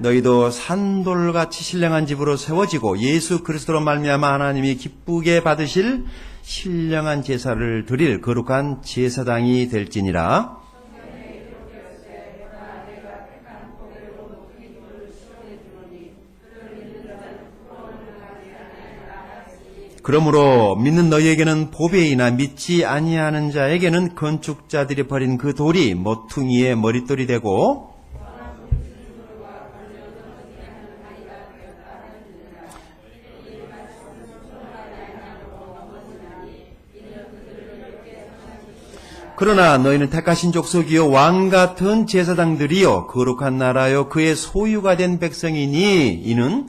너희도 산돌같이 신령한 집으로 세워지고 예수 그리스도로 말미암아 하나님이 기쁘게 받으실 신령한 제사를 드릴 거룩한 제사장이 될지니라. 그러므로 믿는 너희에게는 보배이나 믿지 아니하는 자에게는 건축자들이 버린 그 돌이 모퉁이의 머릿돌이 되고 그러나 너희는 택하신 족속이요 왕같은 제사장들이요 거룩한 나라요 그의 소유가 된 백성이니 이는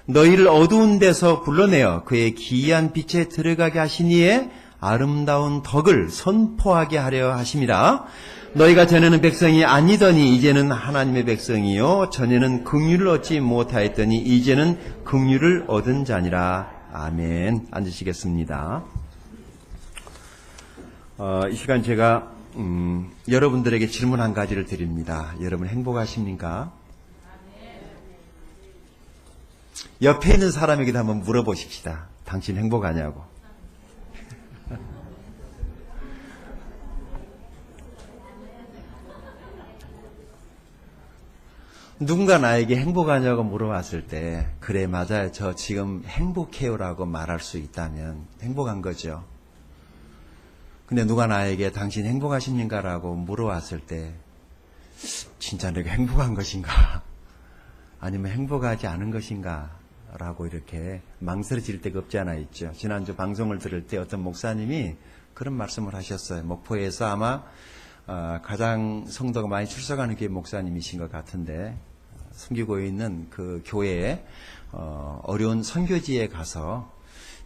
너희를 어두운 데서 불러내어 그의 기이한 빛에 들어가게 하시니에 아름다운 덕을 선포하게 하려 하심이라. 너희가 전에는 백성이 아니더니 이제는 하나님의 백성이요 전에는 긍휼을 얻지 못하였더니 이제는 긍휼을 얻은 자니라. 아멘. 앉으시겠습니다. 이 시간 제가 여러분들에게 질문 한 가지를 드립니다. 여러분 행복하십니까? 옆에 있는 사람에게도 한번 물어보십시다. 당신 행복하냐고. 누군가 나에게 행복하냐고 물어봤을 때 그래 맞아요. 저 지금 행복해요라고 말할 수 있다면 행복한 거죠. 근데 누가 나에게 당신 행복하십니까? 라고 물어왔을 때 진짜 내가 행복한 것인가? 아니면 행복하지 않은 것인가? 라고 이렇게 망설여질 때가 없지 않아 있죠. 지난주 방송을 들을 때 어떤 목사님이 그런 말씀을 하셨어요. 목포에서 아마 가장 성도가 많이 출석하는 교회 목사님이신 것 같은데 섬기고 있는 그 교회에 어려운 선교지에 가서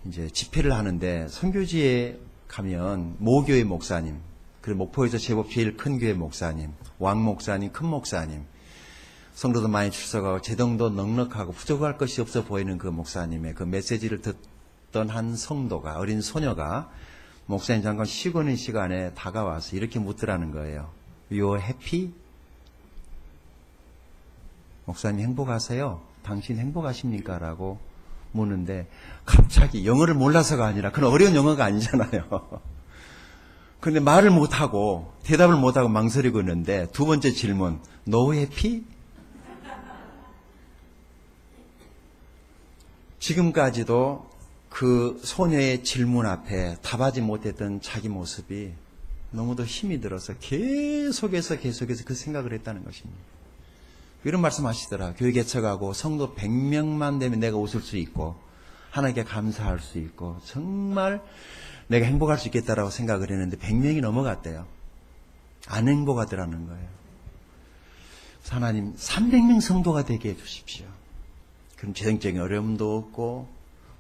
이제 집회를 하는데 선교지에 가면 모교회 목사님, 그리고 목포에서 제법 제일 큰 교회 목사님, 왕 목사님, 큰 목사님, 성도도 많이 출석하고 재정도 넉넉하고 부족할 것이 없어 보이는 그 목사님의 그 메시지를 듣던 한 성도가, 어린 소녀가 목사님 잠깐 쉬고 있는 시간에 다가와서 이렇게 묻더라는 거예요. You happy? 목사님 행복하세요? 당신 행복하십니까? 라고 묻는데 갑자기 영어를 몰라서가 아니라 그건 어려운 영어가 아니잖아요. 그런데 말을 못하고 대답을 못하고 망설이고 있는데 두 번째 질문 No happy? 지금까지도 그 소녀의 질문 앞에 답하지 못했던 자기 모습이 너무도 힘이 들어서 계속해서 그 생각을 했다는 것입니다. 이런 말씀하시더라. 교회 개척하고 성도 100명만 되면 내가 웃을 수 있고 하나님께 감사할 수 있고 정말 내가 행복할 수 있겠다라고 생각을 했는데 100명이 넘어갔대요. 안 행복하더라는 거예요. 그래서 하나님 300명 성도가 되게 해주십시오. 그럼 재정적인 어려움도 없고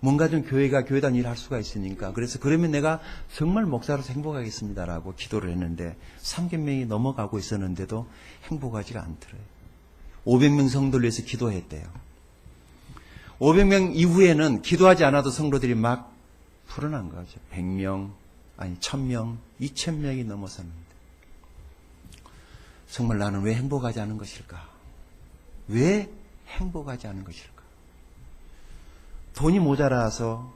뭔가 좀 교회가 교회단 일할 수가 있으니까 그래서 그러면 내가 정말 목사로서 행복하겠습니다라고 기도를 했는데 300명이 넘어가고 있었는데도 행복하지가 않더래요. 500명 성도를 위해서 기도했대요. 500명 이후에는 기도하지 않아도 성도들이 막 불어난 거죠. 100명, 아니 1000명, 2000명이 넘어섰는데 정말 나는 왜 행복하지 않은 것일까? 왜 행복하지 않은 것일까? 돈이 모자라서도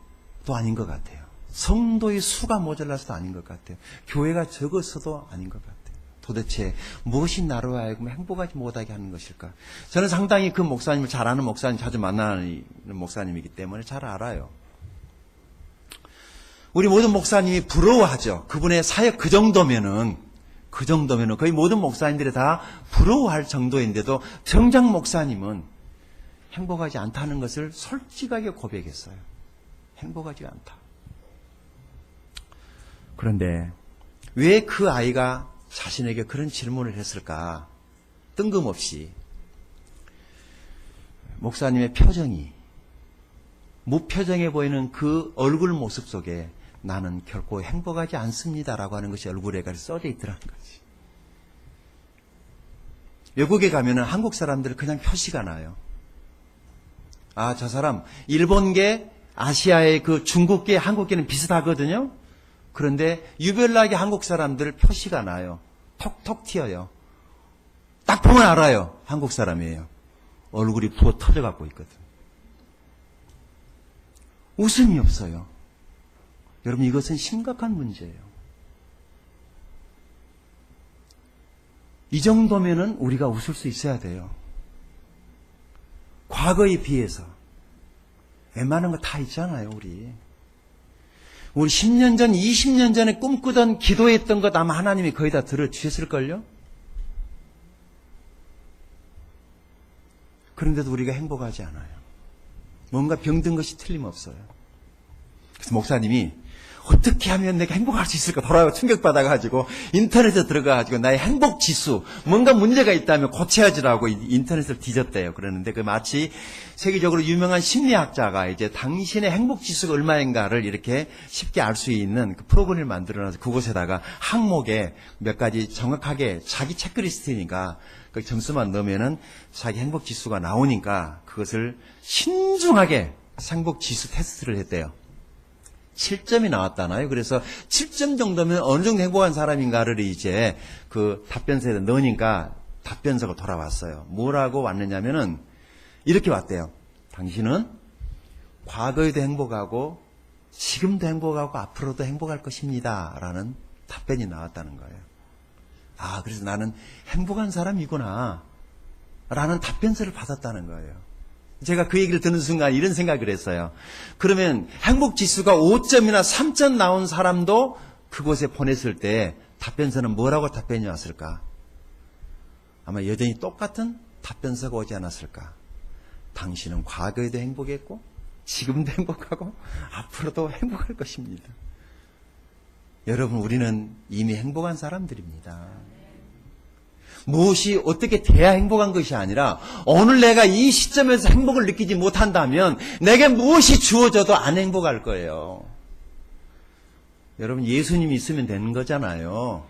아닌 것 같아요. 성도의 수가 모자라서도 아닌 것 같아요. 교회가 적어서도 아닌 것 같아요. 도대체 무엇이 나로 하여금 행복하지 못하게 하는 것일까? 저는 상당히 그 목사님을 잘 아는 목사님, 자주 만나는 목사님이기 때문에 잘 알아요. 우리 모든 목사님이 부러워하죠. 그분의 사역 그 정도면은 거의 모든 목사님들이 다 부러워할 정도인데도 정작 목사님은 행복하지 않다는 것을 솔직하게 고백했어요. 행복하지 않다. 그런데 왜 그 아이가 자신에게 그런 질문을 했을까? 뜬금없이 목사님의 표정이 무표정해 보이는 그 얼굴 모습 속에 나는 결코 행복하지 않습니다라고 하는 것이 얼굴에 써져 있더라는 거지. 외국에 가면은 한국 사람들은 그냥 표시가 나요. 아, 저 사람 일본계, 아시아의 그 중국계, 한국계는 비슷하거든요. 그런데 유별나게 한국 사람들 표시가 나요. 톡톡 튀어요. 딱 보면 알아요. 한국 사람이에요. 얼굴이 부어 터져갖고 있거든. 웃음이 없어요. 여러분, 이것은 심각한 문제예요. 이 정도면은 우리가 웃을 수 있어야 돼요. 과거에 비해서. 웬만한 거 다 있잖아요, 우리. 우리 10년 전, 20년 전에 꿈꾸던 기도했던 것 아마 하나님이 거의 다 들어주셨을걸요? 그런데도 우리가 행복하지 않아요. 뭔가 병든 것이 틀림없어요. 그래서 목사님이 어떻게 하면 내가 행복할 수 있을까 돌아와 충격받아가지고 인터넷에 들어가가지고 나의 행복 지수 뭔가 문제가 있다면 고쳐야지라고 인터넷을 뒤졌대요. 그러는데 그 마치 세계적으로 유명한 심리학자가 이제 당신의 행복 지수가 얼마인가를 이렇게 쉽게 알 수 있는 그 프로그램을 만들어놔서 그곳에다가 항목에 몇 가지 정확하게 자기 체크리스트니까 그 점수만 넣으면은 자기 행복 지수가 나오니까 그것을 신중하게 행복 지수 테스트를 했대요. 7점이 나왔다나요? 그래서 7점 정도면 어느 정도 행복한 사람인가를 이제 그 답변서에 넣으니까 답변서가 돌아왔어요. 뭐라고 왔느냐면은 이렇게 왔대요. 당신은 과거에도 행복하고 지금도 행복하고 앞으로도 행복할 것입니다. 라는 답변이 나왔다는 거예요. 아, 그래서 나는 행복한 사람이구나. 라는 답변서를 받았다는 거예요. 제가 그 얘기를 듣는 순간 이런 생각을 했어요. 그러면 행복 지수가 5점이나 3점 나온 사람도 그곳에 보냈을 때 답변서는 뭐라고 답변이 왔을까? 아마 여전히 똑같은 답변서가 오지 않았을까? 당신은 과거에도 행복했고 지금도 행복하고 앞으로도 행복할 것입니다. 여러분, 우리는 이미 행복한 사람들입니다. 무엇이 어떻게 돼야 행복한 것이 아니라 오늘 내가 이 시점에서 행복을 느끼지 못한다면 내게 무엇이 주어져도 안 행복할 거예요. 여러분, 예수님이 있으면 되는 거잖아요.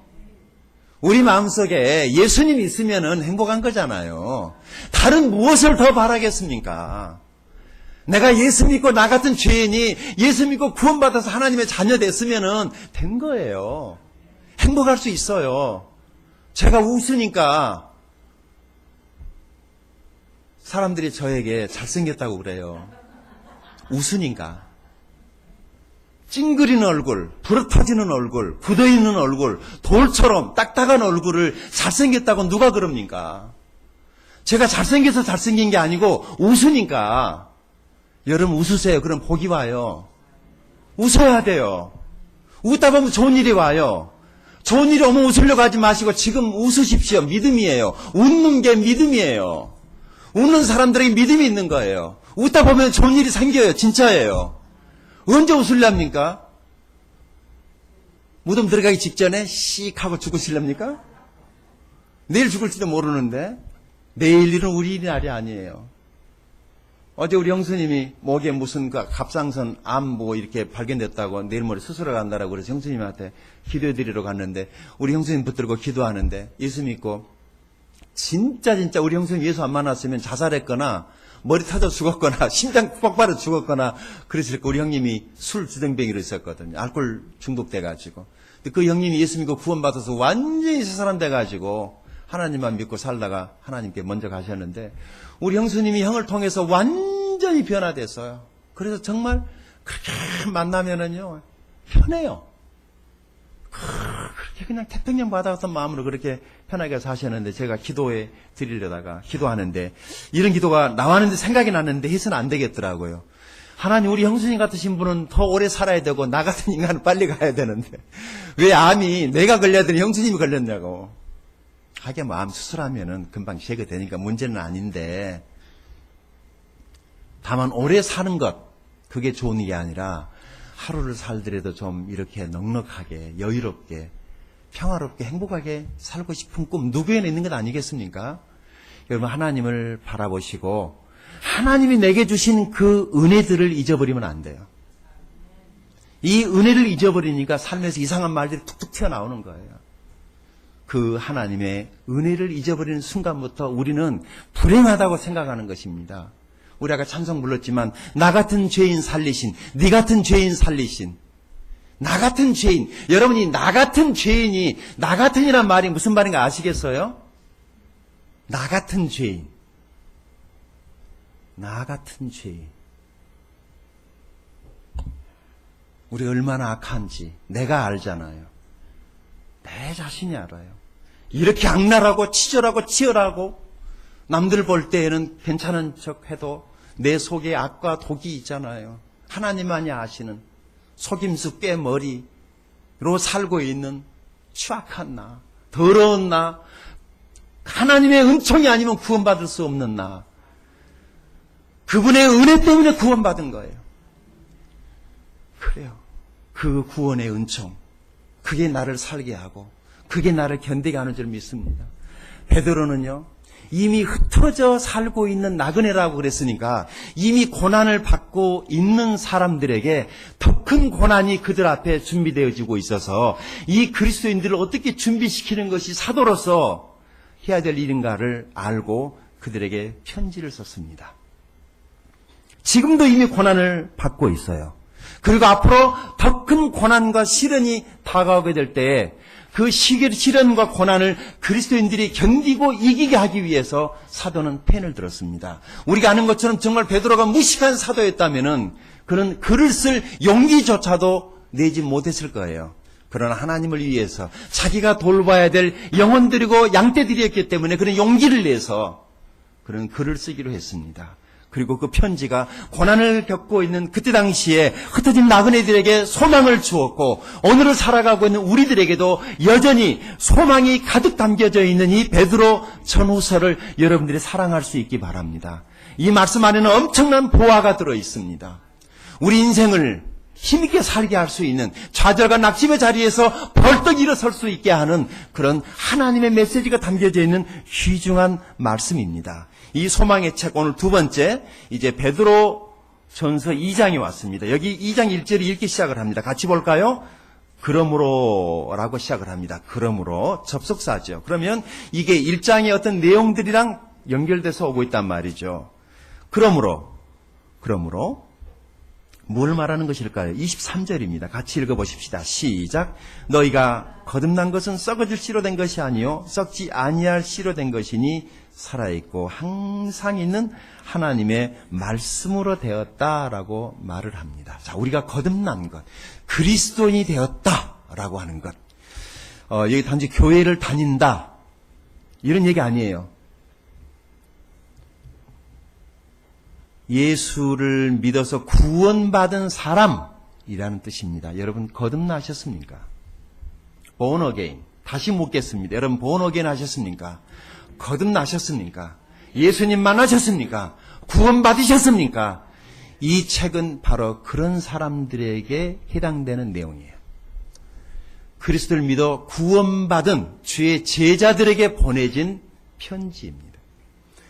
우리 마음속에 예수님이 있으면 행복한 거잖아요. 다른 무엇을 더 바라겠습니까? 내가 예수 믿고 나 같은 죄인이 예수 믿고 구원받아서 하나님의 자녀 됐으면 된 거예요. 행복할 수 있어요. 제가 웃으니까 사람들이 저에게 잘생겼다고 그래요. 웃으니까. 찡그리는 얼굴, 부러터지는 얼굴, 굳어있는 얼굴, 돌처럼 딱딱한 얼굴을 잘생겼다고 누가 그럽니까? 제가 잘생겨서 잘생긴 게 아니고 웃으니까. 여러분 웃으세요. 그럼 복이 와요. 웃어야 돼요. 웃다 보면 좋은 일이 와요. 좋은 일이 오면 웃으려고 하지 마시고 지금 웃으십시오. 믿음이에요. 웃는 게 믿음이에요. 웃는 사람들에게 믿음이 있는 거예요. 웃다 보면 좋은 일이 생겨요. 진짜예요. 언제 웃으렵니까? 무덤 들어가기 직전에 씩 하고 죽으시렵니까? 내일 죽을지도 모르는데 내일 일은 우리 일이 날이 아니에요. 어제 우리 형수님이 목에 무슨 그 갑상선 암 뭐 이렇게 발견됐다고 내일 모레 수술을 간다라고 그래서 형수님한테 기도해 드리러 갔는데 우리 형수님 붙들고 기도하는데 예수 믿고 진짜 우리 형수님 예수 안 만났으면 자살했거나 머리 터져 죽었거나 심장 폭발해 죽었거나 그랬을 거. 우리 형님이 술 주정뱅이로 있었거든요. 알코올 중독돼가지고. 근데 그 형님이 예수 믿고 구원받아서 완전히 새 사람 돼가지고 하나님만 믿고 살다가 하나님께 먼저 가셨는데 우리 형수님이 형을 통해서 완전히 변화됐어요. 그래서 정말 그렇게 만나면은요 편해요. 그렇게 그냥 태평양 바다 같은 마음으로 그렇게 편하게 사셨는데 제가 기도해 드리려다가 기도하는데 이런 기도가 나왔는데 생각이 났는데 해서는 안 되겠더라고요. 하나님, 우리 형수님 같으신 분은 더 오래 살아야 되고 나 같은 인간은 빨리 가야 되는데 왜 암이 내가 걸려야 되는 형수님이 걸렸냐고. 하긴 뭐 암 수술하면은 금방 제거되니까 문제는 아닌데 다만 오래 사는 것 그게 좋은 게 아니라 하루를 살더라도 좀 이렇게 넉넉하게 여유롭게 평화롭게 행복하게 살고 싶은 꿈 누구에나 있는 것 아니겠습니까? 여러분, 하나님을 바라보시고 하나님이 내게 주신 그 은혜들을 잊어버리면 안 돼요. 이 은혜를 잊어버리니까 삶에서 이상한 말들이 툭툭 튀어나오는 거예요. 그 하나님의 은혜를 잊어버리는 순간부터 우리는 불행하다고 생각하는 것입니다. 우리 아까 찬송 불렀지만 나 같은 죄인 살리신, 네 같은 죄인 살리신, 나 같은 죄인. 여러분이 나 같은 죄인이 나 같은이란 말이 무슨 말인가 아시겠어요? 나 같은 죄인. 나 같은 죄, 우리 얼마나 악한지 내가 알잖아요. 내 자신이 알아요. 이렇게 악랄하고 치졸하고 치열하고 남들 볼 때에는 괜찮은 척 해도 내 속에 악과 독이 있잖아요. 하나님만이 아시는 속임수 꾀머리로 살고 있는 추악한 나, 더러운 나, 하나님의 은총이 아니면 구원받을 수 없는 나, 그분의 은혜 때문에 구원받은 거예요. 그래요. 그 구원의 은총, 그게 나를 살게 하고 그게 나를 견디게 하는 줄 믿습니다. 베드로는요, 이미 흩어져 살고 있는 나그네라고 그랬으니까 이미 고난을 받고 있는 사람들에게 더 큰 고난이 그들 앞에 준비되어지고 있어서 이 그리스도인들을 어떻게 준비시키는 것이 사도로서 해야 될 일인가를 알고 그들에게 편지를 썼습니다. 지금도 이미 고난을 받고 있어요. 그리고 앞으로 더 큰 고난과 시련이 다가오게 될 때에 그 시련과 고난을 그리스도인들이 견디고 이기게 하기 위해서 사도는 펜을 들었습니다. 우리가 아는 것처럼 정말 베드로가 무식한 사도였다면은 그는 글을 쓸 용기조차도 내지 못했을 거예요. 그러나 하나님을 위해서 자기가 돌봐야 될 영혼들이고 양떼들이었기 때문에 그런 용기를 내서 그런 글을 쓰기로 했습니다. 그리고 그 편지가 고난을 겪고 있는 그때 당시에 흩어진 나그네들에게 소망을 주었고 오늘을 살아가고 있는 우리들에게도 여전히 소망이 가득 담겨져 있는 이 베드로 전후서를 여러분들이 사랑할 수 있기 바랍니다. 이 말씀 안에는 엄청난 보화가 들어 있습니다. 우리 인생을 힘있게 살게 할 수 있는, 좌절과 낙심의 자리에서 벌떡 일어설 수 있게 하는 그런 하나님의 메시지가 담겨져 있는 귀중한 말씀입니다. 이 소망의 책, 오늘 두 번째, 이제 베드로 전서 2장이 왔습니다. 여기 2장 1절을 읽기 시작을 합니다. 같이 볼까요? 그러므로 라고 시작을 합니다. 그러므로 접속사죠. 그러면 이게 1장의 어떤 내용들이랑 연결돼서 오고 있단 말이죠. 그러므로 뭘 말하는 것일까요? 23절입니다. 같이 읽어보십시다. 시작. 너희가 거듭난 것은 썩어질 씨로 된 것이 아니요 썩지 아니할 씨로 된 것이니 살아있고 항상 있는 하나님의 말씀으로 되었다라고 말을 합니다. 자, 우리가 거듭난 것, 그리스도인이 되었다라고 하는 것. 여기 단지 교회를 다닌다 이런 얘기 아니에요. 예수를 믿어서 구원받은 사람이라는 뜻입니다. 여러분 거듭나셨습니까? born again. 다시 묻겠습니다. 여러분 born again 하셨습니까? 거듭나셨습니까? 예수님 만나셨습니까? 구원받으셨습니까? 이 책은 바로 그런 사람들에게 해당되는 내용이에요. 그리스도를 믿어 구원받은 주의 제자들에게 보내진 편지입니다.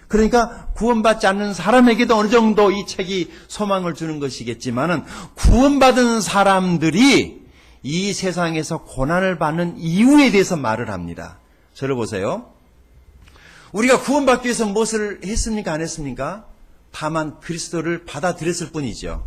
그러니까 구원받지 않는 사람에게도 어느 정도 이 책이 소망을 주는 것이겠지만은 구원받은 사람들이 이 세상에서 고난을 받는 이유에 대해서 말을 합니다. 저를 보세요. 우리가 구원받기 위해서 무엇을 했습니까? 안 했습니까? 다만 그리스도를 받아들였을 뿐이죠.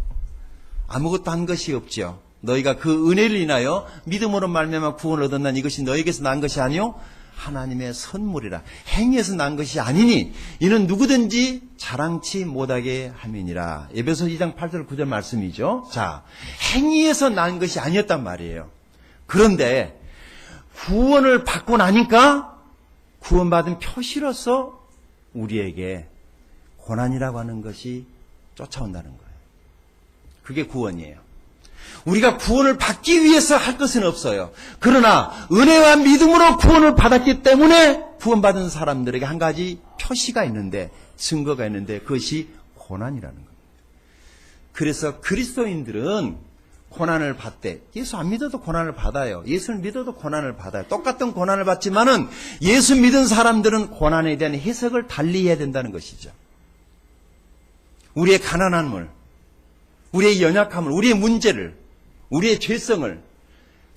아무것도 한 것이 없죠. 너희가 그 은혜를 인하여 믿음으로 말미암아 구원을 얻었나니 이것이 너에게서 난 것이 아니요 하나님의 선물이라. 행위에서 난 것이 아니니 이는 누구든지 자랑치 못하게 함이니라. 에베소 2장 8절 9절 말씀이죠. 자, 행위에서 난 것이 아니었단 말이에요. 그런데 구원을 받고 나니까 구원받은 표시로서 우리에게 고난이라고 하는 것이 쫓아온다는 거예요. 그게 구원이에요. 우리가 구원을 받기 위해서 할 것은 없어요. 그러나 은혜와 믿음으로 구원을 받았기 때문에 구원받은 사람들에게 한 가지 표시가 있는데, 증거가 있는데 그것이 고난이라는 겁니다. 그래서 그리스도인들은 고난을 받되, 예수 안 믿어도 고난을 받아요. 예수를 믿어도 고난을 받아요. 똑같은 고난을 받지만은 예수 믿은 사람들은 고난에 대한 해석을 달리 해야 된다는 것이죠. 우리의 가난함을, 우리의 연약함을, 우리의 문제를, 우리의 죄성을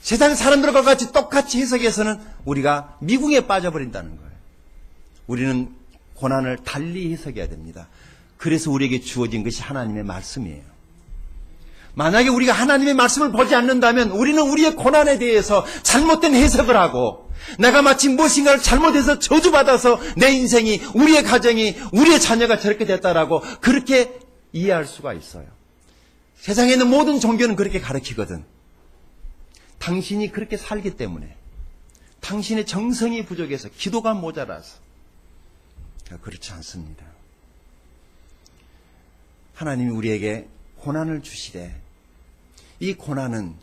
세상 사람들과 같이 똑같이 해석해서는 우리가 미궁에 빠져버린다는 거예요. 우리는 고난을 달리 해석해야 됩니다. 그래서 우리에게 주어진 것이 하나님의 말씀이에요. 만약에 우리가 하나님의 말씀을 보지 않는다면 우리는 우리의 고난에 대해서 잘못된 해석을 하고 내가 마치 무엇인가를 잘못해서 저주받아서 내 인생이, 우리의 가정이, 우리의 자녀가 저렇게 됐다라고 그렇게 이해할 수가 있어요. 세상에 있는 모든 종교는 그렇게 가르치거든. 당신이 그렇게 살기 때문에, 당신의 정성이 부족해서, 기도가 모자라서. 그렇지 않습니다. 하나님이 우리에게 고난을 주시되 이 고난은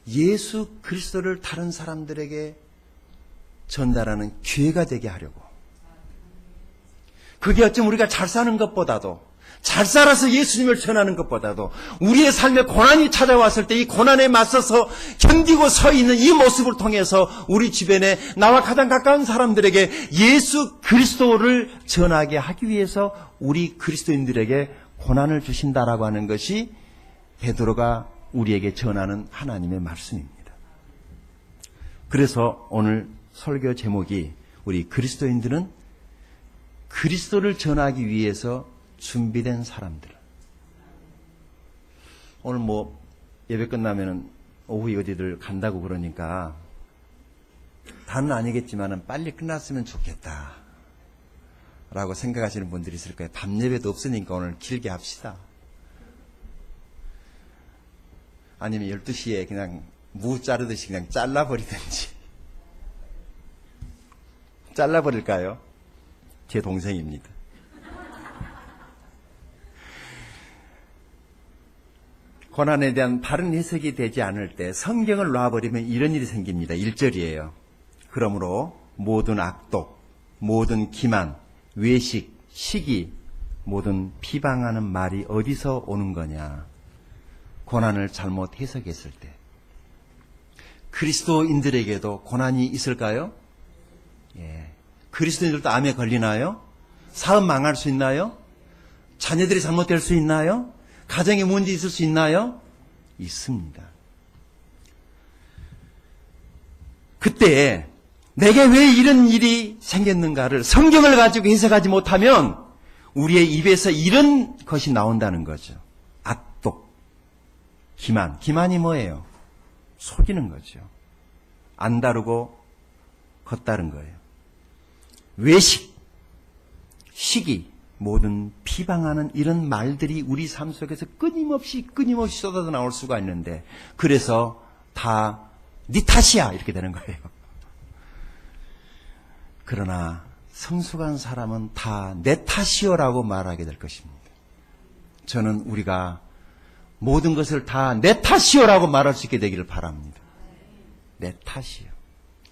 예수 그리스도를 다른 사람들에게 전달하는 기회가 되게 하려고. 그게 어쩜 우리가 잘 사는 것보다도, 잘 살아서 예수님을 전하는 것보다도 우리의 삶에 고난이 찾아왔을 때 이 고난에 맞서서 견디고 서 있는 이 모습을 통해서 우리 주변에 나와 가장 가까운 사람들에게 예수 그리스도를 전하게 하기 위해서 우리 그리스도인들에게 고난을 주신다라고 하는 것이 베드로가 우리에게 전하는 하나님의 말씀입니다. 그래서 오늘 설교 제목이 우리 그리스도인들은 그리스도를 전하기 위해서 준비된 사람들. 오늘 예배 끝나면은 오후에 어디들 간다고 그러니까 다는 아니겠지만은 빨리 끝났으면 좋겠다 라고 생각하시는 분들이 있을 거예요. 밤 예배도 없으니까 오늘 길게 합시다. 아니면 12시에 그냥 무 자르듯이 그냥 잘라버리든지. 잘라버릴까요? 제 동생입니다. 고난에 대한 바른 해석이 되지 않을 때 성경을 놔버리면 이런 일이 생깁니다. 1절이에요. 그러므로 모든 악독, 모든 기만, 외식, 시기, 모든 비방하는 말이 어디서 오는 거냐. 고난을 잘못 해석했을 때. 그리스도인들에게도 고난이 있을까요? 예. 그리스도인들도 암에 걸리나요? 사업 망할 수 있나요? 자녀들이 잘못될 수 있나요? 가정에 문제 있을 수 있나요? 있습니다. 그때 내게 왜 이런 일이 생겼는가를 성경을 가지고 해석하지 못하면 우리의 입에서 이런 것이 나온다는 거죠. 악독, 기만. 기만이 뭐예요? 속이는 거죠. 안 다루고 겉다른 거예요. 외식, 시기, 모든 비방하는 이런 말들이 우리 삶 속에서 끊임없이 쏟아져 나올 수가 있는데, 그래서 다 네 탓이야 이렇게 되는 거예요. 그러나 성숙한 사람은 다 내 탓이요라고 말하게 될 것입니다. 저는 우리가 모든 것을 다 내 탓이요라고 말할 수 있게 되기를 바랍니다. 내 탓이요.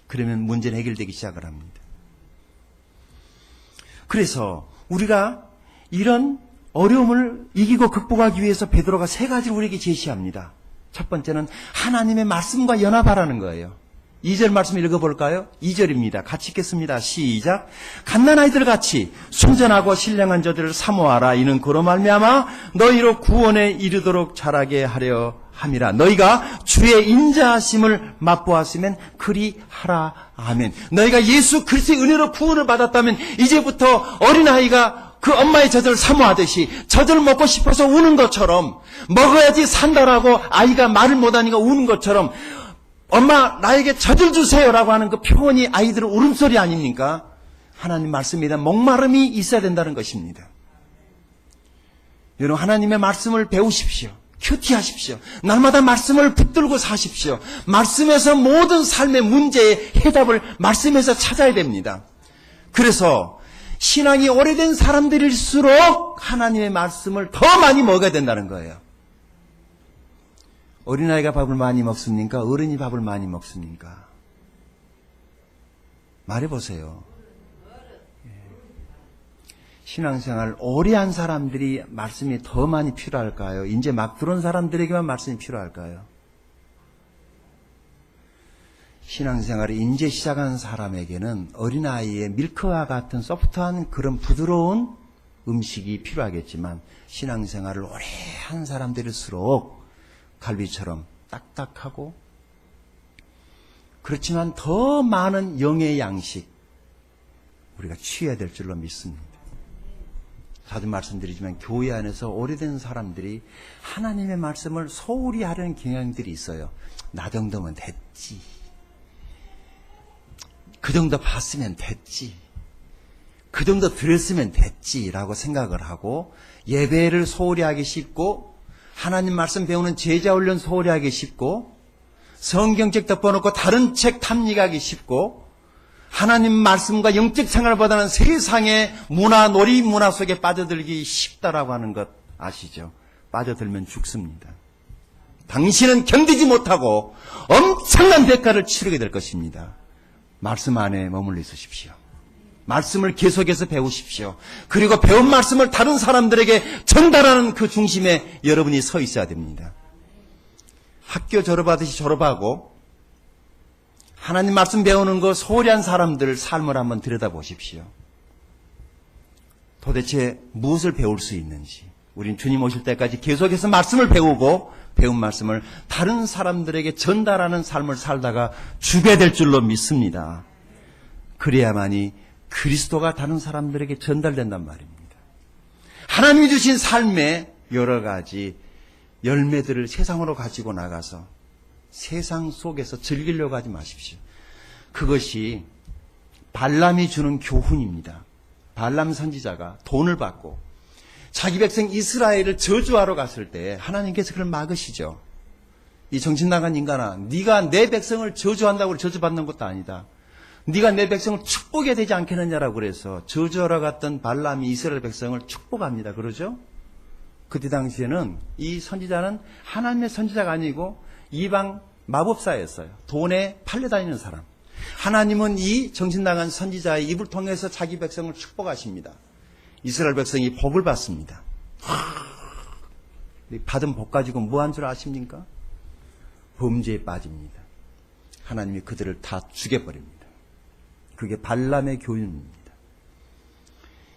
그러면 문제는 해결되기 시작을 합니다. 그래서 우리가 이런 어려움을 이기고 극복하기 위해서 베드로가 3가지를 우리에게 제시합니다. 첫 번째는 하나님의 말씀과 연합하라는 거예요. 2절 말씀 읽어볼까요? 2절입니다. 같이 읽겠습니다. 시작. 갓난아이들 같이 순전하고 신령한 자들을 사모하라. 이는 그로 말미암아 너희로 구원에 이르도록 자라게 하려 함이라. 너희가 주의 인자하심을 맛보았으면 그리하라. 아멘. 너희가 예수 그리스도의 은혜로 구원을 받았다면 이제부터 어린아이가 그 엄마의 젖을 사모하듯이 젖을 먹고 싶어서 우는 것처럼, 먹어야지 산다라고 아이가 말을 못하니까 우는 것처럼 엄마 나에게 젖을 주세요라고 하는 그 표현이 아이들의 울음소리 아닙니까? 하나님 말씀에 대한 목마름이 있어야 된다는 것입니다. 여러분, 하나님의 말씀을 배우십시오. 큐티하십시오. 날마다 말씀을 붙들고 사십시오. 말씀에서 모든 삶의 문제의 해답을 말씀에서 찾아야 됩니다. 그래서 신앙이 오래된 사람들일수록 하나님의 말씀을 더 많이 먹어야 된다는 거예요. 어린아이가 밥을 많이 먹습니까? 어른이 밥을 많이 먹습니까? 말해보세요. 신앙생활 오래 한 사람들이 말씀이 더 많이 필요할까요? 이제 막 들어온 사람들에게만 말씀이 필요할까요? 신앙생활을 이제 시작한 사람에게는 어린아이의 밀크와 같은 소프트한 그런 부드러운 음식이 필요하겠지만, 신앙생활을 오래 한 사람들일수록 갈비처럼 딱딱하고, 그렇지만 더 많은 영의 양식 우리가 취해야 될 줄로 믿습니다. 자주 말씀드리지만 교회 안에서 오래된 사람들이 하나님의 말씀을 소홀히 하려는 경향들이 있어요. 나 정도면 됐지. 그 정도 봤으면 됐지. 그 정도 들었으면 됐지라고 생각을 하고 예배를 소홀히 하기 쉽고 하나님 말씀 배우는 제자 훈련 소홀히 하기 쉽고 성경책 덮어놓고 다른 책 탐닉하기 쉽고 하나님 말씀과 영적 생활보다는 세상의 문화, 놀이 문화 속에 빠져들기 쉽다라고 하는 것 아시죠? 빠져들면 죽습니다. 당신은 견디지 못하고 엄청난 대가를 치르게 될 것입니다. 말씀 안에 머물러 있으십시오. 말씀을 계속해서 배우십시오. 그리고 배운 말씀을 다른 사람들에게 전달하는 그 중심에 여러분이 서 있어야 됩니다. 학교 졸업하듯이 졸업하고 하나님 말씀 배우는 거 소홀히 한 사람들 삶을 한번 들여다보십시오. 도대체 무엇을 배울 수 있는지. 우린 주님 오실 때까지 계속해서 말씀을 배우고 배운 말씀을 다른 사람들에게 전달하는 삶을 살다가 주게 될 줄로 믿습니다. 그래야만이 그리스도가 다른 사람들에게 전달된단 말입니다. 하나님이 주신 삶의 여러 가지 열매들을 세상으로 가지고 나가서 세상 속에서 즐기려고 하지 마십시오. 그것이 발람이 주는 교훈입니다. 발람 선지자가 돈을 받고 자기 백성 이스라엘을 저주하러 갔을 때 하나님께서 그를 막으시죠. 이 정신 나간 인간아, 네가 내 백성을 저주한다고 저주받는 것도 아니다. 네가 내 백성을 축복해야 되지 않겠느냐라고 그래서 저주하러 갔던 발람이 이스라엘 백성을 축복합니다. 그러죠? 그때 당시에는 이 선지자는 하나님의 선지자가 아니고 이방 마법사였어요. 돈에 팔려다니는 사람. 하나님은 이 정신나간 선지자의 입을 통해서 자기 백성을 축복하십니다. 이스라엘 백성이 복을 받습니다. 받은 복 가지고 뭐 한 줄 아십니까? 범죄에 빠집니다. 하나님이 그들을 다 죽여버립니다. 그게 발람의 교훈입니다.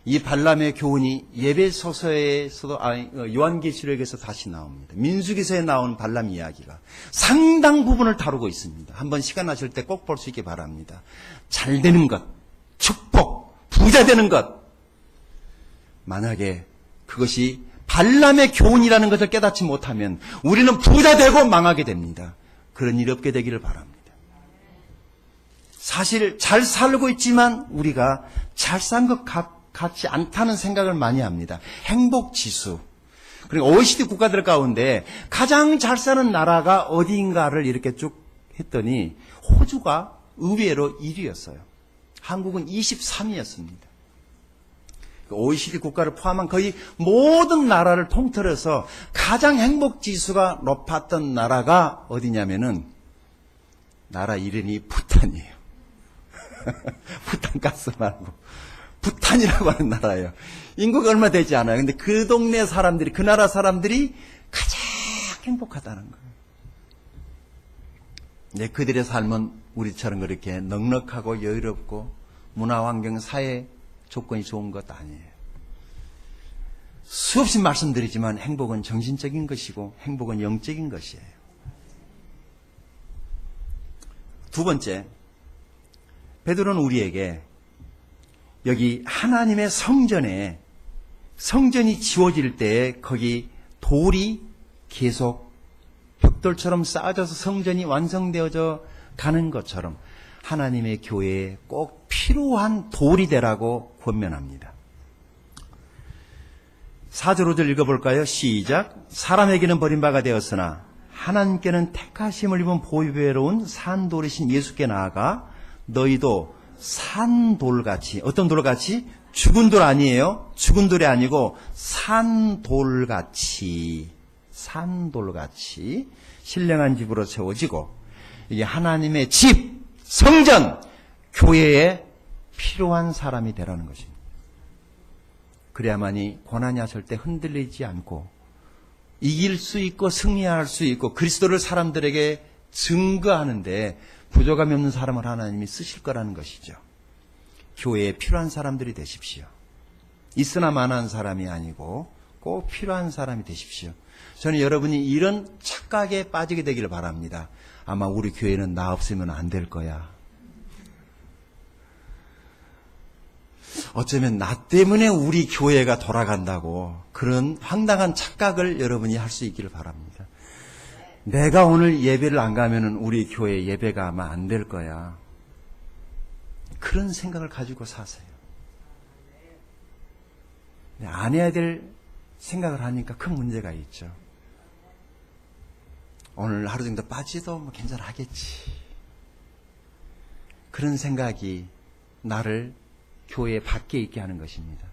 이 발람의 교훈이 예배소서에서도 요한계시록에서 다시 나옵니다. 민수기서에 나온 발람 이야기가 상당 부분을 다루고 있습니다. 한번 시간 나실 때 꼭 볼 수 있게 바랍니다. 잘 되는 것, 축복, 부자 되는 것. 만약에 그것이 발람의 교훈이라는 것을 깨닫지 못하면 우리는 부자 되고 망하게 됩니다. 그런 일이 없게 되기를 바랍니다. 사실 잘 살고 있지만 우리가 잘 산 것 같지 않다는 생각을 많이 합니다. 행복지수. 그리고 OECD 국가들 가운데 가장 잘 사는 나라가 어디인가를 이렇게 쭉 했더니 호주가 의외로 1위였어요. 한국은 23위였습니다. OECD 국가를 포함한 거의 모든 나라를 통틀어서 가장 행복지수가 높았던 나라가 어디냐면은 나라 이름이 부탄이에요. 부탄 가스 말고 부탄이라고 하는 나라예요. 인구가 얼마 되지 않아요. 근데 그 동네 사람들이, 그 나라 사람들이 가장 행복하다는 거예요. 네, 그들의 삶은 우리처럼 그렇게 넉넉하고 여유롭고 문화환경, 사회 조건이 좋은 것 아니에요. 수없이 말씀드리지만 행복은 정신적인 것이고 행복은 영적인 것이에요. 두 번째, 베드로는 우리에게 여기 하나님의 성전에 성전이 지어질 때 거기 돌이 계속 벽돌처럼 쌓아져서 성전이 완성되어져 가는 것처럼 하나님의 교회에 꼭 필요한 돌이 되라고 권면합니다. 4절 5절 읽어볼까요? 시작. 사람에게는 버림바가 되었으나 하나님께는 택하심을 입은 보배로운 산돌이신 예수께 나아가 너희도 산돌같이, 어떤 돌같이? 죽은 돌 아니에요. 죽은 돌이 아니고 산돌같이 신령한 집으로 세워지고 이게 하나님의 집, 성전, 교회에 필요한 사람이 되라는 것입니다. 그래야만이 고난이 왔을 때 흔들리지 않고 이길 수 있고 승리할 수 있고 그리스도를 사람들에게 증거하는데 부족함이 없는 사람을 하나님이 쓰실 거라는 것이죠. 교회에 필요한 사람들이 되십시오. 있으나 마나한 사람이 아니고 꼭 필요한 사람이 되십시오. 저는 여러분이 이런 착각에 빠지게 되기를 바랍니다. 아마 우리 교회는 나 없으면 안 될 거야. 어쩌면 나 때문에 우리 교회가 돌아간다고 그런 황당한 착각을 여러분이 할 수 있기를 바랍니다. 내가 오늘 예배를 안 가면은 우리 교회 예배가 아마 안 될 거야. 그런 생각을 가지고 사세요. 안 해야 될 생각을 하니까 큰 문제가 있죠. 오늘 하루 정도 빠지도 뭐 괜찮하겠지. 그런 생각이 나를 교회 밖에 있게 하는 것입니다.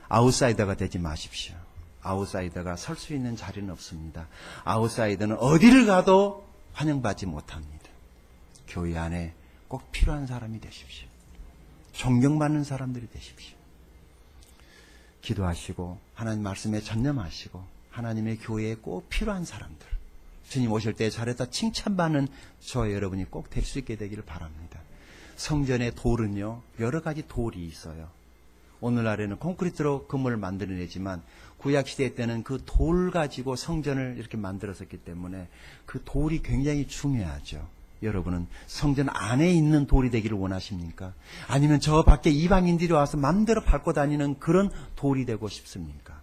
아웃사이더가 되지 마십시오. 아웃사이더가 설 수 있는 자리는 없습니다. 아웃사이더는 어디를 가도 환영받지 못합니다. 교회 안에 꼭 필요한 사람이 되십시오. 존경받는 사람들이 되십시오. 기도하시고 하나님 말씀에 전념하시고 하나님의 교회에 꼭 필요한 사람들, 주님 오실 때 잘했다 칭찬받는 저와 여러분이 꼭 될 수 있게 되기를 바랍니다. 성전의 돌은요, 여러 가지 돌이 있어요. 오늘날에는 콘크리트로 건물을 만들어내지만 구약시대 때는 그 돌 가지고 성전을 이렇게 만들었었기 때문에 그 돌이 굉장히 중요하죠. 여러분은 성전 안에 있는 돌이 되기를 원하십니까? 아니면 저 밖에 이방인들이 와서 마음대로 밟고 다니는 그런 돌이 되고 싶습니까?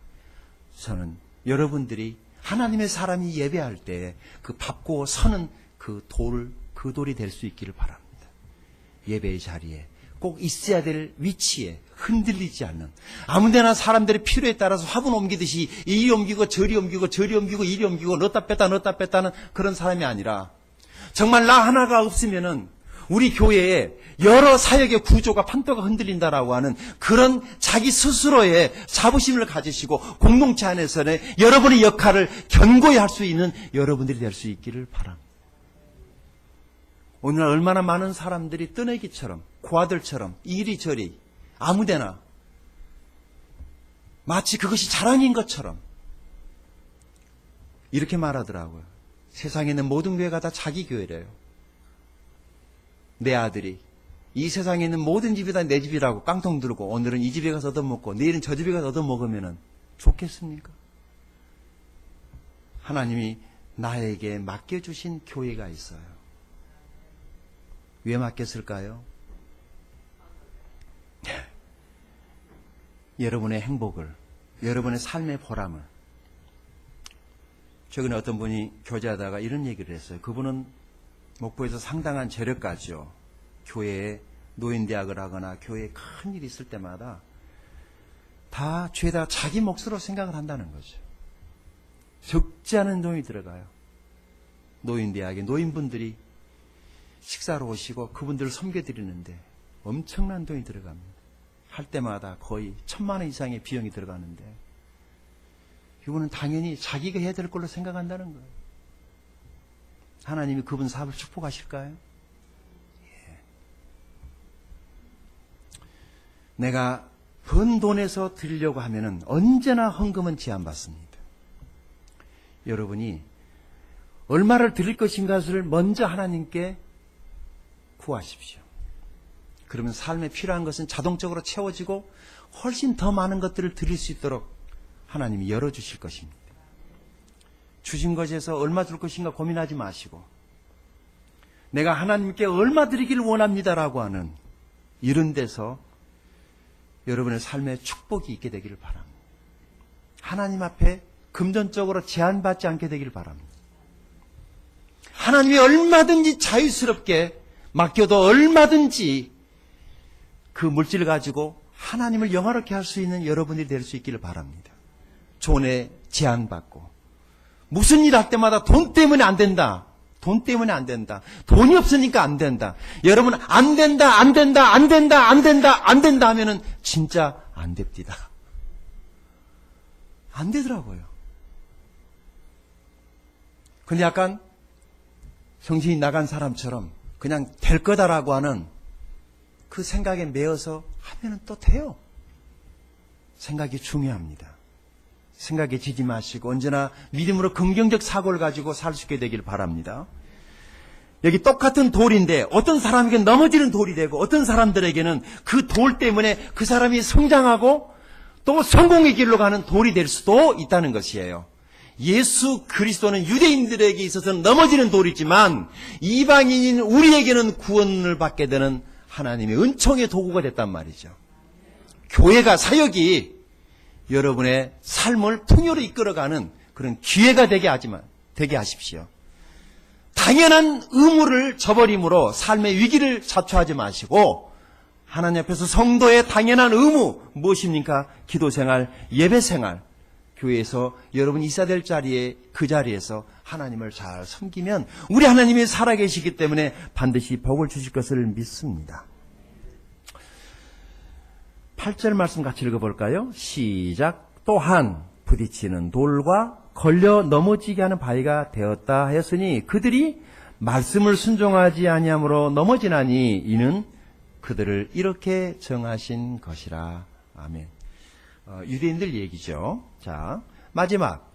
저는 여러분들이 하나님의 사람이 예배할 때 그 밟고 서는 그 돌이 될 수 있기를 바랍니다. 예배의 자리에 꼭 있어야 될 위치에 흔들리지 않는, 아무데나 사람들의 필요에 따라서 화분 옮기듯이 이리 옮기고 저리 옮기고 저리 옮기고 이리 옮기고 넣었다 뺐다 하는 그런 사람이 아니라 정말 나 하나가 없으면은 우리 교회에 여러 사역의 구조가 판도가 흔들린다라고 하는 그런 자기 스스로의 자부심을 가지시고 공동체 안에서는 여러분의 역할을 견고히 할 수 있는 여러분들이 될 수 있기를 바랍니다. 오늘날 얼마나 많은 사람들이 뜨내기처럼 고아들처럼 이리저리 아무데나 마치 그것이 자랑인 것처럼 이렇게 말하더라고요. 세상에 있는 모든 교회가 다 자기 교회래요. 내 아들이 이 세상에 있는 모든 집이 다 내 집이라고 깡통 들고 오늘은 이 집에 가서 얻어먹고 내일은 저 집에 가서 얻어먹으면 좋겠습니까? 하나님이 나에게 맡겨주신 교회가 있어요. 왜 맡겼을까요? 여러분의 행복을, 여러분의 삶의 보람을. 최근에 어떤 분이 교제하다가 이런 얘기를 했어요. 그분은 목포에서 상당한 재력가죠. 교회에 노인대학을 하거나 교회에 큰 일이 있을 때마다 다 죄다 자기 몫으로 생각을 한다는 거죠. 적지 않은 돈이 들어가요. 노인대학에 노인분들이 식사로 오시고 그분들을 섬겨드리는데 엄청난 돈이 들어갑니다. 할 때마다 거의 1,000만 원 이상의 비용이 들어가는데 이분은 당연히 자기가 해야 될 걸로 생각한다는 거예요. 하나님이 그분 사업을 축복하실까요? 예. 내가 번 돈에서 드리려고 하면은 언제나 헌금은 제한받습니다. 여러분이 얼마를 드릴 것인가를 먼저 하나님께 구하십시오. 그러면 삶에 필요한 것은 자동적으로 채워지고 훨씬 더 많은 것들을 드릴 수 있도록 하나님이 열어주실 것입니다. 주신 것에서 얼마 줄 것인가 고민하지 마시고 내가 하나님께 얼마 드리기를 원합니다라고 하는 이런 데서 여러분의 삶에 축복이 있게 되기를 바랍니다. 하나님 앞에 금전적으로 제한받지 않게 되기를 바랍니다. 하나님이 얼마든지 자유스럽게 맡겨도 얼마든지 그 물질을 가지고 하나님을 영화롭게 할 수 있는 여러분이 될 수 있기를 바랍니다. 돈에 제한받고 무슨 일 할 때마다 돈 때문에 안 된다. 돈 때문에 안 된다. 돈이 없으니까 안 된다. 여러분 안 된다 하면은 진짜 안 됩니다. 안 되더라고요. 근데 약간 정신이 나간 사람처럼 그냥 될 거다라고 하는 그 생각에 매여서 하면은 또 돼요. 생각이 중요합니다. 생각에 지지 마시고 언제나 믿음으로 긍정적 사고를 가지고 살 수 있게 되길 바랍니다. 여기 똑같은 돌인데 어떤 사람에게는 넘어지는 돌이 되고 어떤 사람들에게는 그 돌 때문에 그 사람이 성장하고 또 성공의 길로 가는 돌이 될 수도 있다는 것이에요. 예수 그리스도는 유대인들에게 있어서는 넘어지는 돌이지만 이방인인 우리에게는 구원을 받게 되는 하나님의 은총의 도구가 됐단 말이죠. 교회가 사역이 여러분의 삶을 풍요로 이끌어가는 그런 기회가 되게 하십시오. 당연한 의무를 저버림으로 삶의 위기를 자초하지 마시고 하나님 앞에서 성도의 당연한 의무 무엇입니까? 기도생활, 예배생활, 교회에서 여러분이 있어야 될 자리에 그 자리에서 하나님을 잘 섬기면 우리 하나님이 살아계시기 때문에 반드시 복을 주실 것을 믿습니다. 8절 말씀 같이 읽어볼까요? 시작. 또한 부딪히는 돌과 걸려 넘어지게 하는 바위가 되었다 하였으니 그들이 말씀을 순종하지 아니함으로 넘어지나니 이는 그들을 이렇게 정하신 것이라. 아멘. 유대인들 얘기죠. 자, 마지막.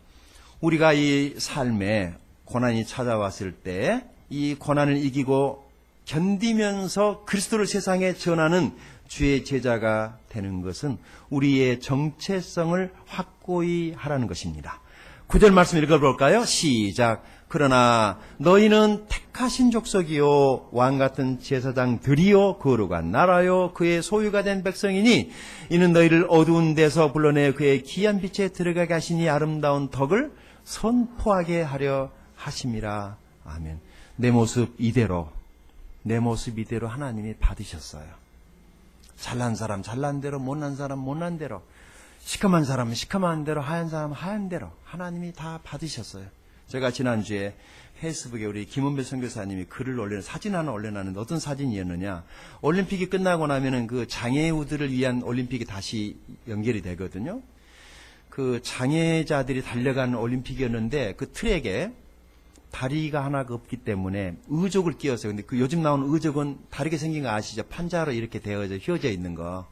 우리가 이 삶에 고난이 찾아왔을 때 이 고난을 이기고 견디면서 그리스도를 세상에 전하는 주의 제자가 되는 것은 우리의 정체성을 확고히 하라는 것입니다. 9절 말씀 읽어볼까요? 시작. 그러나 너희는 택하신 족속이요 왕같은 제사장들이요 거룩한 나라요 그의 소유가 된 백성이니 이는 너희를 어두운 데서 불러내 그의 귀한 빛에 들어가게 하시니 아름다운 덕을 선포하게 하려 하심이라. 아멘. 내 모습 이대로 하나님이 받으셨어요. 잘난 사람 잘난 대로, 못난 사람 못난 대로, 시커먼 사람은 시커먼 대로, 하얀 사람은 하얀 대로 하나님이 다 받으셨어요. 제가 지난주에 페이스북에 우리 김은배 선교사님이 글을 올려는 사진 하나 올려놨는데 어떤 사진이었느냐. 올림픽이 끝나고 나면은 그 장애우들을 위한 올림픽이 다시 연결이 되거든요. 그 장애자들이 달려가는 올림픽이었는데 그 트랙에 다리가 하나가 없기 때문에 의족을 끼웠어요. 근데 그 요즘 나오는 의족은 다르게 생긴 거 아시죠? 판자로 이렇게 되어져 휘어져 있는 거.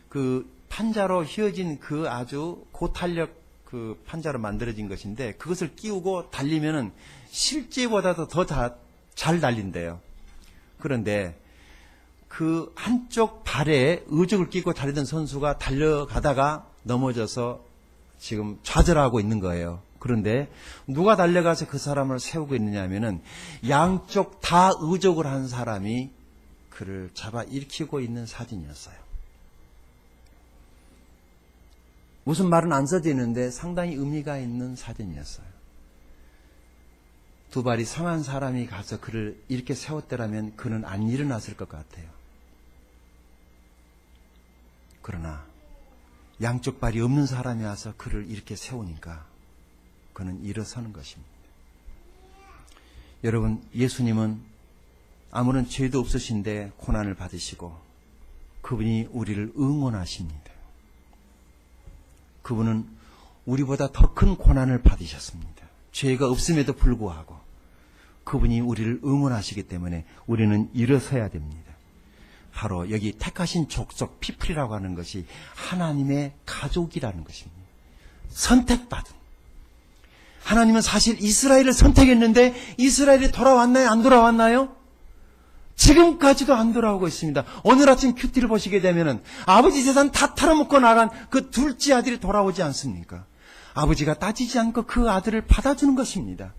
그 판자로 휘어진 그 아주 고탄력 그 판자로 만들어진 것인데 그것을 끼우고 달리면은 실제보다도 더 잘 달린대요. 그런데 그 한쪽 발에 의족을 끼고 달리던 선수가 달려가다가 넘어져서 지금 좌절하고 있는 거예요. 그런데 누가 달려가서 그 사람을 세우고 있느냐 하면은 양쪽 다 의족을 한 사람이 그를 잡아 일으키고 있는 사진이었어요. 무슨 말은 안 써져 있는데 상당히 의미가 있는 사진이었어요. 두 발이 상한 사람이 가서 그를 이렇게 세웠더라면 그는 안 일어났을 것 같아요. 그러나 양쪽 발이 없는 사람이 와서 그를 이렇게 세우니까 그는 일어서는 것입니다. 여러분, 예수님은 아무런 죄도 없으신데 고난을 받으시고 그분이 우리를 응원하십니다. 그분은 우리보다 더 큰 고난을 받으셨습니다. 죄가 없음에도 불구하고 그분이 우리를 응원하시기 때문에 우리는 일어서야 됩니다. 바로 여기 택하신 족속 피플이라고 하는 것이 하나님의 가족이라는 것입니다. 선택받은. 하나님은 사실 이스라엘을 선택했는데 이스라엘이 돌아왔나요? 안 돌아왔나요? 지금까지도 안 돌아오고 있습니다. 오늘 아침 큐티를 보시게 되면은 아버지 재산 다 털어먹고 나간 그 둘째 아들이 돌아오지 않습니까? 아버지가 따지지 않고 그 아들을 받아주는 것입니다.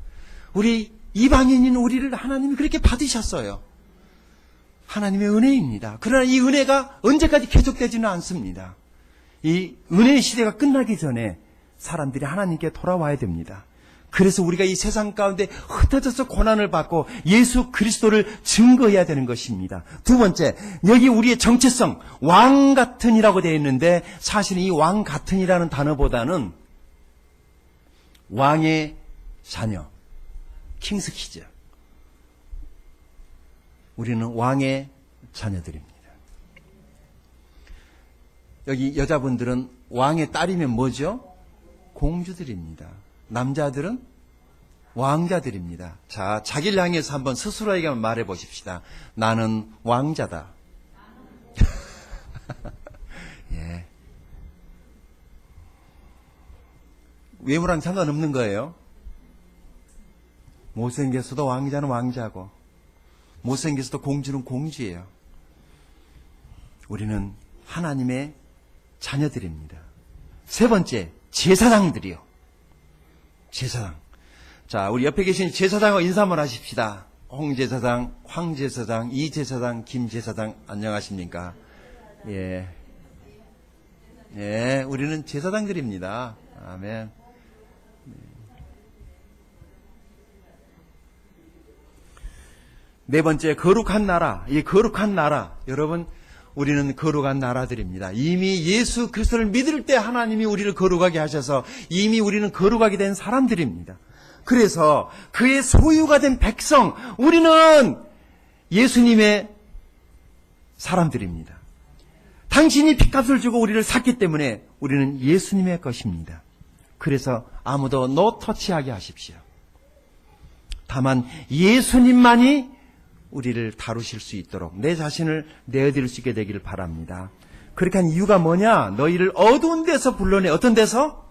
우리 이방인인 우리를 하나님이 그렇게 받으셨어요. 하나님의 은혜입니다. 그러나 이 은혜가 언제까지 계속되지는 않습니다. 이 은혜의 시대가 끝나기 전에 사람들이 하나님께 돌아와야 됩니다. 그래서 우리가 이 세상 가운데 흩어져서 고난을 받고 예수 그리스도를 증거해야 되는 것입니다. 두 번째, 여기 우리의 정체성, 왕 같은이라고 되어 있는데 사실 이 왕 같은이라는 단어보다는 왕의 자녀, 킹스 키즈. 우리는 왕의 자녀들입니다. 여기 여자분들은 왕의 딸이면 뭐죠? 공주들입니다. 남자들은 왕자들입니다. 자, 자기를 향해서 한번 스스로에게 말해 보십시다. 나는 왕자다. 예. 외모랑 상관없는 거예요. 못생겼어도 왕자는 왕자고 못생겼어도 공주는 공주예요. 우리는 하나님의 자녀들입니다. 세 번째, 제사장들이요. 제사장. 자, 우리 옆에 계신 제사장과 인사 한번 하십시다. 홍제사장, 황제사장, 이제사장, 김제사장, 안녕하십니까? 예. 예, 우리는 제사장들입니다. 아멘. 네 번째, 거룩한 나라. 이 거룩한 나라. 여러분, 우리는 거룩한 나라들입니다. 이미 예수 그리스도를 믿을 때 하나님이 우리를 거룩하게 하셔서 이미 우리는 거룩하게 된 사람들입니다. 그래서 그의 소유가 된 백성, 우리는 예수님의 사람들입니다. 당신이 핏값을 주고 우리를 샀기 때문에 우리는 예수님의 것입니다. 그래서 아무도 노 터치하게 하십시오. 다만 예수님만이 우리를 다루실 수 있도록 내 자신을 내어드릴 수 있게 되기를 바랍니다. 그렇게 한 이유가 뭐냐? 너희를 어두운 데서 불러내. 어떤 데서?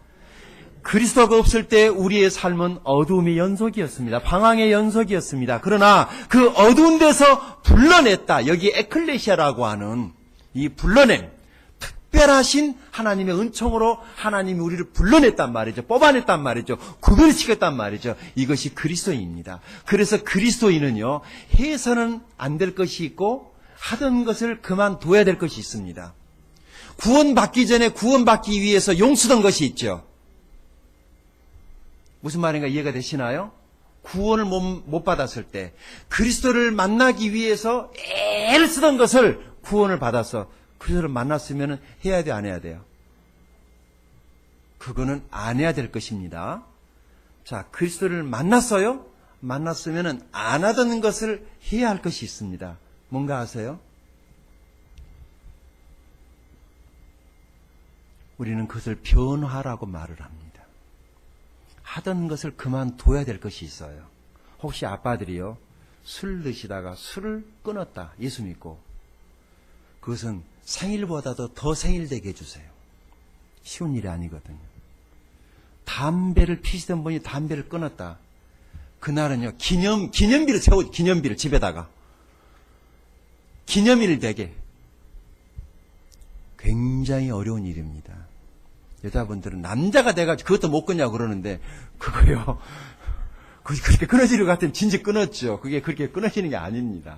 그리스도가 없을 때 우리의 삶은 어두움의 연속이었습니다. 방황의 연속이었습니다. 그러나 그 어두운 데서 불러냈다. 여기 에클레시아라고 하는 이 불러냄, 특별하신 하나님의 은총으로 하나님이 우리를 불러냈단 말이죠. 뽑아냈단 말이죠. 구별시켰단 말이죠. 이것이 그리스도인입니다. 그래서 그리스도인은요, 해서는 안 될 것이 있고 하던 것을 그만둬야 될 것이 있습니다. 구원받기 전에 구원받기 위해서 용쓰던 것이 있죠. 무슨 말인가 이해가 되시나요? 구원을 못 받았을 때 그리스도를 만나기 위해서 애를 쓰던 것을 구원을 받아서 그리스도를 만났으면 해야 돼, 안 해야 돼요? 그거는 안 해야 될 것입니다. 자, 그리스도를 만났어요? 만났으면 안 하던 것을 해야 할 것이 있습니다. 뭔가 아세요? 우리는 그것을 변화라고 말을 합니다. 하던 것을 그만둬야 될 것이 있어요. 혹시 아빠들이요, 술 드시다가 술을 끊었다. 예수 믿고. 그것은 생일보다도 더 생일되게 해주세요. 쉬운 일이 아니거든요. 담배를 피시던 분이 담배를 끊었다. 그날은요, 기념비를 세워, 기념비를 집에다가. 기념일 되게. 굉장히 어려운 일입니다. 여자분들은 남자가 돼가지고 그것도 못 끊냐고 그러는데, 그거요. 그렇게 끊어지는 것 같으면 진짜 끊었죠. 그게 그렇게 끊어지는 게 아닙니다.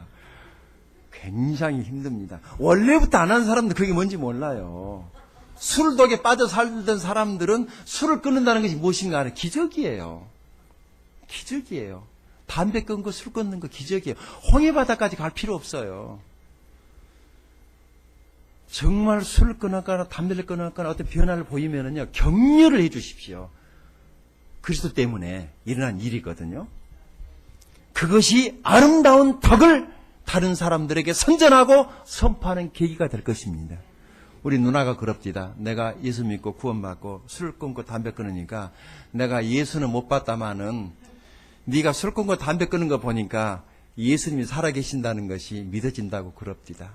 굉장히 힘듭니다. 원래부터 안 하는 사람들 그게 뭔지 몰라요. 술독에 빠져 살던 사람들은 술을 끊는다는 것이 무엇인가 하는 기적이에요. 기적이에요. 담배 끊고 술 끊는 거 기적이에요. 홍해바다까지 갈 필요 없어요. 정말 술을 끊었거나 담배를 끊었거나 어떤 변화를 보이면은요, 격려를 해 주십시오. 그리스도 때문에 일어난 일이거든요. 그것이 아름다운 덕을 다른 사람들에게 선전하고 선포하는 계기가 될 것입니다. 우리 누나가 그럽디다. 내가 예수 믿고 구원받고 술 끊고 담배 끊으니까 내가 예수는 못 봤다마는 네가 술 끊고 담배 끊는 거 보니까 예수님이 살아계신다는 것이 믿어진다고 그럽디다.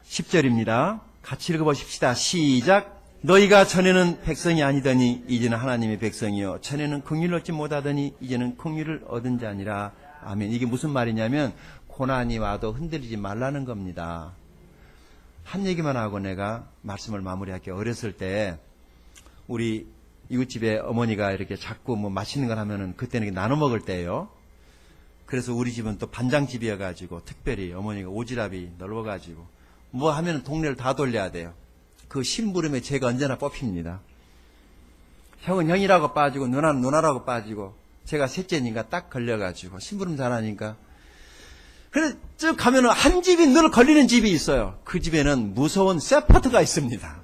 10절입니다. 같이 읽어보십시다. 시작. 너희가 전에는 백성이 아니더니 이제는 하나님의 백성이요 전에는 긍휼을 얻지 못하더니 이제는 긍휼을 얻은 자니라. 아멘. 이게 무슨 말이냐면 고난이 와도 흔들리지 말라는 겁니다. 한 얘기만 하고 내가 말씀을 마무리할게요. 어렸을 때 우리 이웃집에 어머니가 이렇게 자꾸 뭐 맛있는 걸 하면은 그때는 나눠 먹을 때예요. 그래서 우리 집은 또 반장집이어가지고 특별히 어머니가 오지랖이 넓어가지고 뭐 하면은 동네를 다 돌려야 돼요. 그 심부름에 제가 언제나 뽑힙니다. 형은 형이라고 빠지고 누나는 누나라고 빠지고 제가 셋째니까 딱 걸려가지고 심부름 잘하니까. 그래서 쭉 가면은 한 집이 늘 걸리는 집이 있어요. 그 집에는 무서운 세퍼드가 있습니다.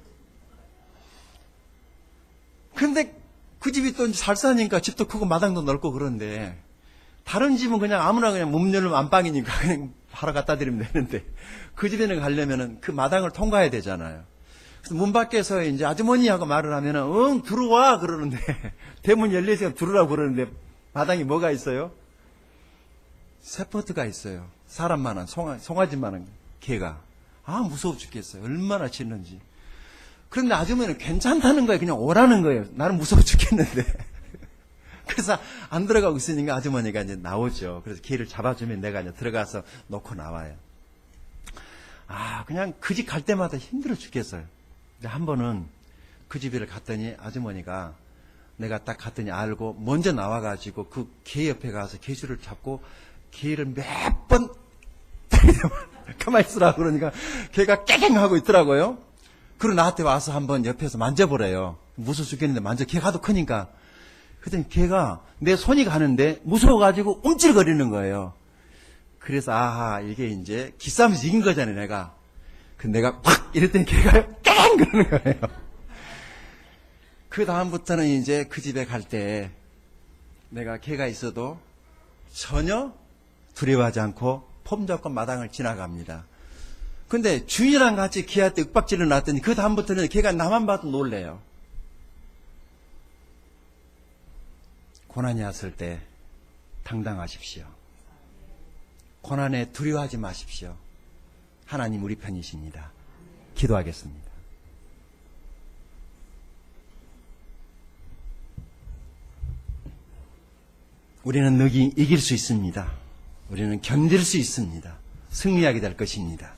근데 그 집이 또 잘 사니까 집도 크고 마당도 넓고 그런데 다른 집은 그냥 아무나 그냥 문 열면 안방이니까 그냥 바로 갖다 드리면 되는데 그 집에는 가려면은 그 마당을 통과해야 되잖아요. 그래서 문 밖에서 이제 아주머니하고 말을 하면은 응 들어와 그러는데 대문 열려있으면 들어오라고 그러는데 마당에 뭐가 있어요? 세퍼드가 있어요. 사람만한 송아지만한 개가. 아 무서워 죽겠어요. 얼마나 짖는지. 그런데 아주머니는 괜찮다는 거예요. 그냥 오라는 거예요. 나는 무서워 죽겠는데. 그래서 안 들어가고 있으니까 아주머니가 이제 나오죠. 그래서 개를 잡아주면 내가 이제 들어가서 놓고 나와요. 아, 그냥 그 집 갈 때마다 힘들어 죽겠어요. 근데 한 번은 그 집에 갔더니 아주머니가 내가 딱 갔더니 알고 먼저 나와가지고 그 개 옆에 가서 개줄을 잡고 개를 몇 번 가만히 있으라고 그러니까 개가 깨갱하고 있더라고요. 그리고 나한테 와서 한번 옆에서 만져보래요. 무서워 죽겠는데 걔가 하도 크니까. 그랬더니 걔가 내 손이 가는데 무서워가지고 움찔거리는 거예요. 그래서 아하, 이게 이제 기싸움에서 이긴 거잖아요, 내가. 근데 내가 팍! 이랬더니 걔가 깡! 그러는 거예요. 그 다음부터는 이제 그 집에 갈 때 내가 걔가 있어도 전혀 두려워하지 않고 폼 잡고 마당을 지나갑니다. 근데 주인이랑 같이 걔한테 윽박질을 놨더니 그 다음부터는 걔가 나만 봐도 놀래요. 고난이 왔을 때 당당하십시오. 고난에 두려워하지 마십시오. 하나님 우리 편이십니다. 기도하겠습니다. 우리는 이길 수 있습니다. 우리는 견딜 수 있습니다. 승리하게 될 것입니다.